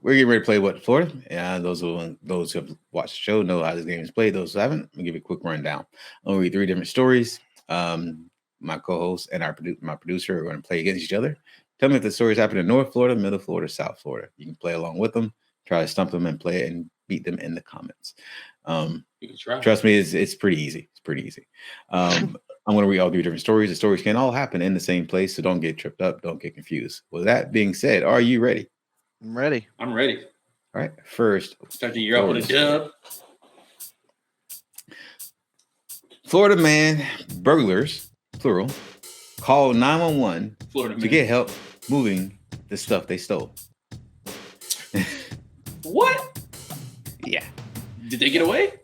we're getting ready to play what Florida. And those who have watched the show know how this game is played. Those who haven't, I'll give you a quick rundown. I'll read 3 different stories. My co-host and my producer are going to play against each other. Tell me if the stories happen in North Florida, Middle Florida, South Florida. You can play along with them, try to stump them and play it and beat them in the comments. You can try. Trust me, it's pretty easy. It's pretty easy. I'm going to read all 3 different stories. The stories can all happen in the same place, so don't get tripped up. Don't get confused. With that being said, are you ready? I'm ready. I'm ready. All right. First, start the year out with a dub. Florida man burglars, plural, called 911 to get help moving the stuff they stole. What? Yeah. Did they get away?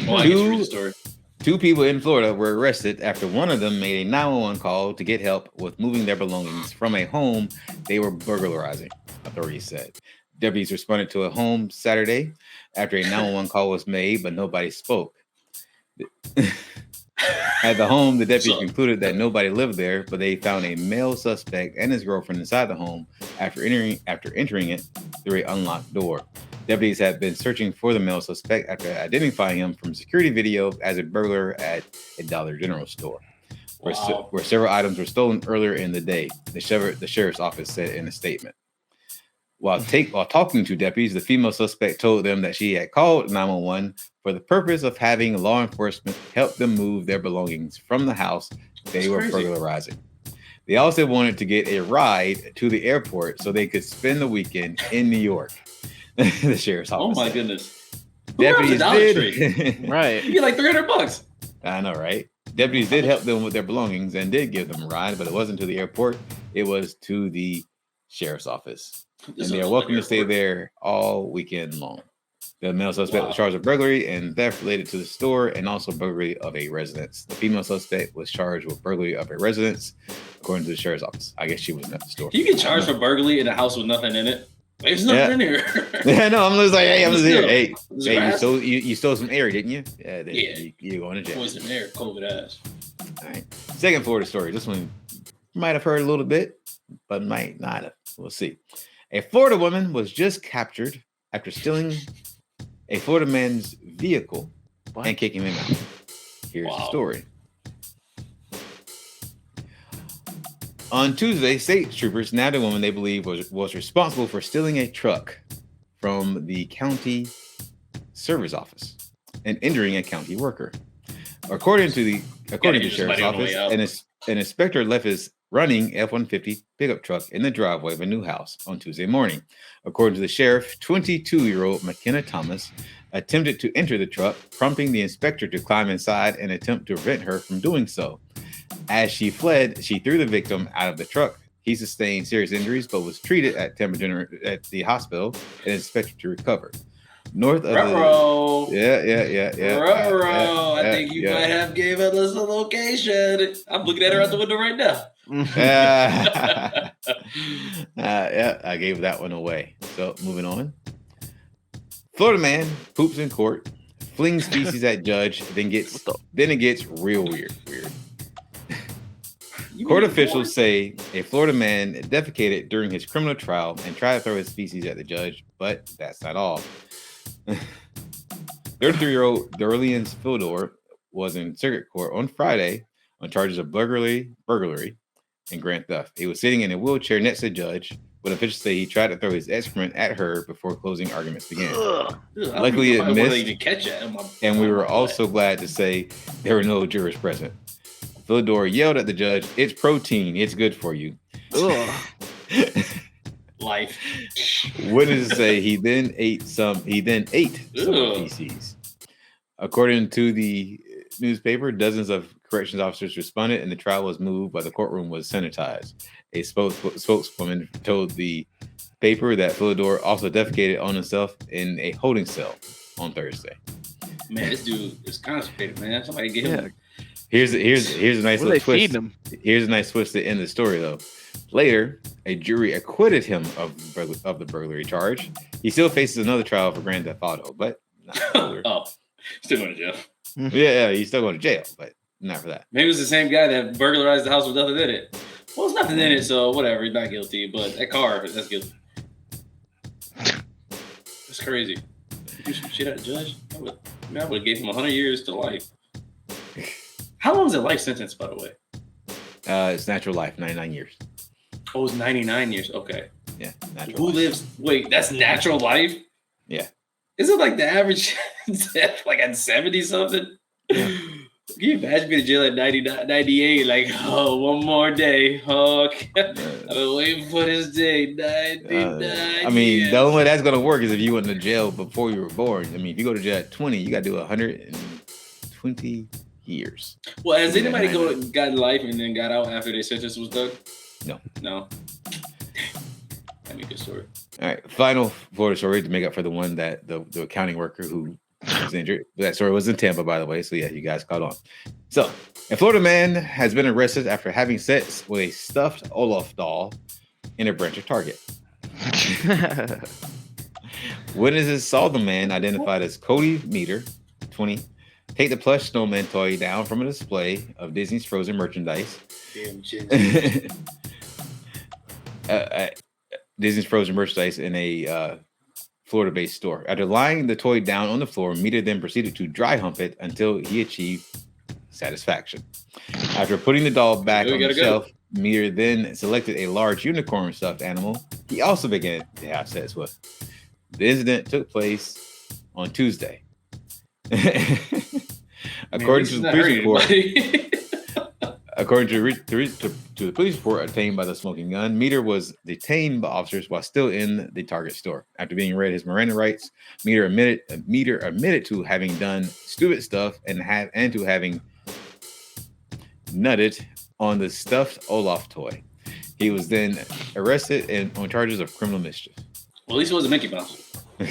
Oh, I guess read the story. 2 people in Florida were arrested after one of them made a 911 call to get help with moving their belongings from a home they were burglarizing, authorities said. Deputies responded to a home Saturday after a 911 call was made, but nobody spoke. At the home, the deputies concluded that nobody lived there, but they found a male suspect and his girlfriend inside the home after entering it through an unlocked door. Deputies have been searching for the male suspect after identifying him from security video as a burglar at a Dollar General store, where several items were stolen earlier in the day, the sheriff's office said in a statement. While talking to deputies, the female suspect told them that she had called 911 for the purpose of having law enforcement help them move their belongings from the house they were burglarizing. They also wanted to get a ride to the airport so they could spend the weekend in New York. The sheriff's office. Oh my goodness! Deputies did. Right. You get like $300. I know, right? Deputies did help them with their belongings and did give them a ride, but it wasn't to the airport. It was to the sheriff's office. And they are welcome to stay there all weekend long. The male suspect was charged with burglary and theft related to the store and also burglary of a residence. The female suspect was charged with burglary of a residence, according to the sheriff's office. I guess she wasn't at the store. You get charged for burglary in a house with nothing in it. There's nothing in here. Yeah, no, I'm just like, hey, I'm just here. Hey, you stole some air, didn't you? Yeah. You're going to jail. Poison air, COVID ass. All right. Second Florida story. This one you might have heard a little bit, but might not have. We'll see. A Florida woman was just captured after stealing a Florida man's vehicle and kicking him out. Here's the story. On Tuesday, state troopers nabbed a woman they believe was responsible for stealing a truck from the county service office and injuring a county worker. According to the sheriff's office, an inspector left his running F-150 pickup truck in the driveway of a new house on Tuesday morning. According to the sheriff, 22-year-old McKenna Thomas attempted to enter the truck, prompting the inspector to climb inside and attempt to prevent her from doing so. As she fled, she threw the victim out of the truck. He sustained serious injuries, but was treated at the hospital and expected to recover. North of I think you might have gave us a location. I'm looking at her out the window right now. I gave that one away. So moving on. Florida man poops in court, flings feces at judge, then it gets real weird. Court officials say a Florida man defecated during his criminal trial and tried to throw his feces at the judge, but that's not all. 33-year-old Dorleans Fildor was in circuit court on Friday on charges of burglary, and grand theft. He was sitting in a wheelchair next to the judge, but officials say he tried to throw his excrement at her before closing arguments began. Luckily, it missed, and we were also glad to say there were no jurors present. Fildor yelled at the judge, "It's protein. It's good for you." Life. Witnesses say he then ate some feces. According to the newspaper, dozens of corrections officers responded and the trial was moved, but the courtroom was sanitized. A spokeswoman told the paper that Fildor also defecated on himself in a holding cell on Thursday. Man, this dude is constipated, man. Somebody get him. Here's a nice little twist. Here's a nice twist to end the story, though. Later, a jury acquitted him of the burglary charge. He still faces another trial for grand theft auto, but not still going to jail. Yeah, he's still going to jail, but not for that. Maybe it was the same guy that burglarized the house with nothing in it. Well, it's nothing in it, so whatever. He's not guilty, but that car, that's guilty. That's crazy. Do some shit at a judge. I would have gave him 100 years to life. How long is a life sentence, by the way? It's natural life, 99 years. Oh, it's 99 years. Okay. Yeah. Who lives? Wait, that's natural life? Yeah. Is it like the average death, like at 70 something? Yeah. Can you imagine being in jail at 98? Like, oh, one more day. Oh, I've been waiting for this day. 99. I mean, the only way that's going to work is if you went to jail before you were born. I mean, if you go to jail at 20, you got to do 120 years. Well, has anybody got life and then got out after their sentence was done? No. That'd be a good story. All right. Final Florida story to make up for the one that the accounting worker who was injured. That story was in Tampa, by the way. So, yeah, you guys caught on. So, a Florida man has been arrested after having sex with a stuffed Olaf doll in a branch of Target. Witnesses saw the man, identified as Cody Meter, 20, take the plush snowman toy down from a display of Disney's Frozen merchandise. Damn, Disney's Frozen merchandise in a Florida-based store. After lying the toy down on the floor, Meter then proceeded to dry hump it until he achieved satisfaction. After putting the doll back on the shelf, Meter then selected a large unicorn stuffed animal he also began to have sex with. The incident took place on Tuesday. According to the police report obtained by the smoking gun, Meter was detained by officers while still in the Target store. After being read his Miranda rights, Meter admitted to having done stupid stuff and to having nutted on the stuffed Olaf toy. He was then arrested on charges of criminal mischief. Well, at least it wasn't Mickey Mouse.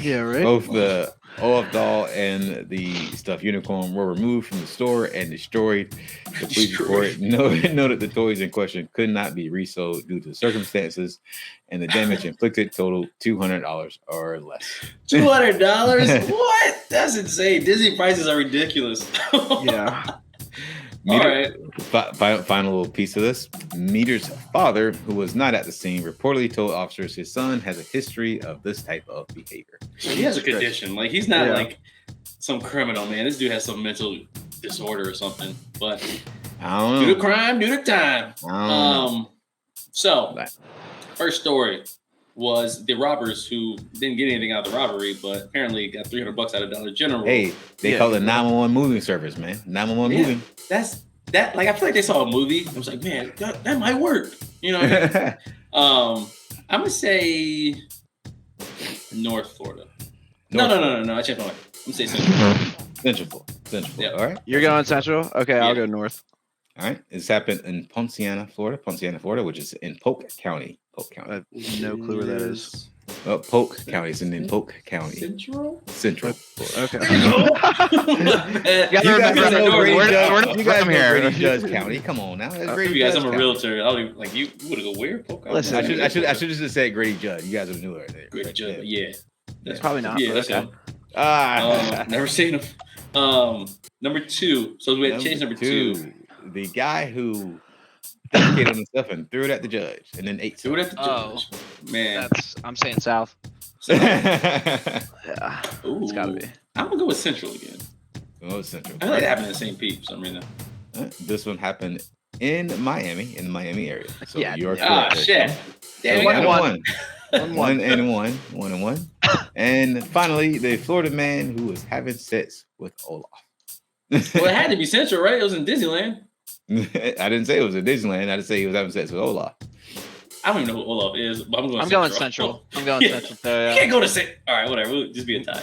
Yeah, right. Both the Olaf doll and the stuffed unicorn were removed from the store and destroyed. The police report noted the toys in question could not be resold due to the circumstances, and the damage inflicted totaled $200 or less. $200? What? That's insane. Disney prices are ridiculous. Yeah. Meter, all right. Final little piece of this. Meter's father, who was not at the scene, reportedly told officers his son has a history of this type of behavior. He has a condition. Like, he's not like some criminal, man. This dude has some mental disorder or something. But I don't know. Do the crime, do the time. So, first story was the robbers who didn't get anything out of the robbery, but apparently got $300 out of Dollar General. Hey, they call it 911 moving service, man. 911 moving. That. Like, I feel like they saw a movie. I was like, man, that might work. You know what I mean? I'm gonna say North Florida. No. I changed my mind. I'm gonna say Central. Central. Yeah. All right. You're going Central? Okay, I'll go North. All right. This happened in Ponciana, Florida, which is in Polk County. I have no clue where that is. Well, Polk County is in Polk County. Central. Okay. You guys know Grady Judge County. Come on now. You guys, I'm a realtor. I would like you would have go where? Polk County? Listen, I should just said Grady Judge. You guys would have knew it. Grady Judge, yeah. That's probably not. Yeah, that's okay. Never seen him. Number 2. So we had to change number 2. The guy who defecated on himself and threw it at the judge and then ate. Threw it at the judge. Man, I'm saying South. Yeah. Ooh, it's gotta be. I'm gonna go with Central again. Go with Central. I like it happened in St. Pete for some reason. This one happened in the Miami area. So you're correct. Shit. Damn, 1-1. And finally, the Florida man who was having sex with Olaf. Well, it had to be Central, right? It was in Disneyland. I didn't say it was in Disneyland. I just say he was having sex with Olaf. I don't even know who Olaf is, but I'm going Central. I'm going Central. You can't go to St. All right, whatever. We'll just be a tie.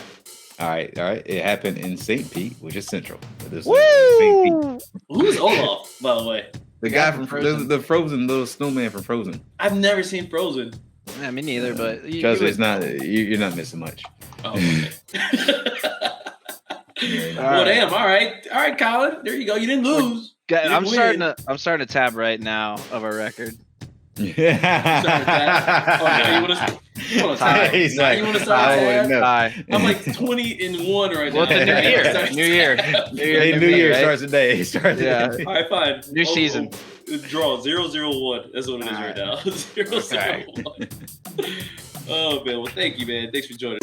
All right. It happened in St. Pete, which is Central. Woo! Who's Olaf, by the way? The guy from Frozen. The Frozen little snowman from Frozen. I've never seen Frozen. Yeah, me neither, but it's not. You're not missing much. Oh, okay. Well, damn. All right, Colin. There you go. You didn't lose. I'm starting to tab right now of our record. Yeah. You want to start? I'm like 20-1 right now. Well, it's New Year. New Year starts today. All right, fine. New season. Draw 0-0-1. That's what it is right now. 0-0-1. Oh man. Well, thank you, man. Thanks for joining.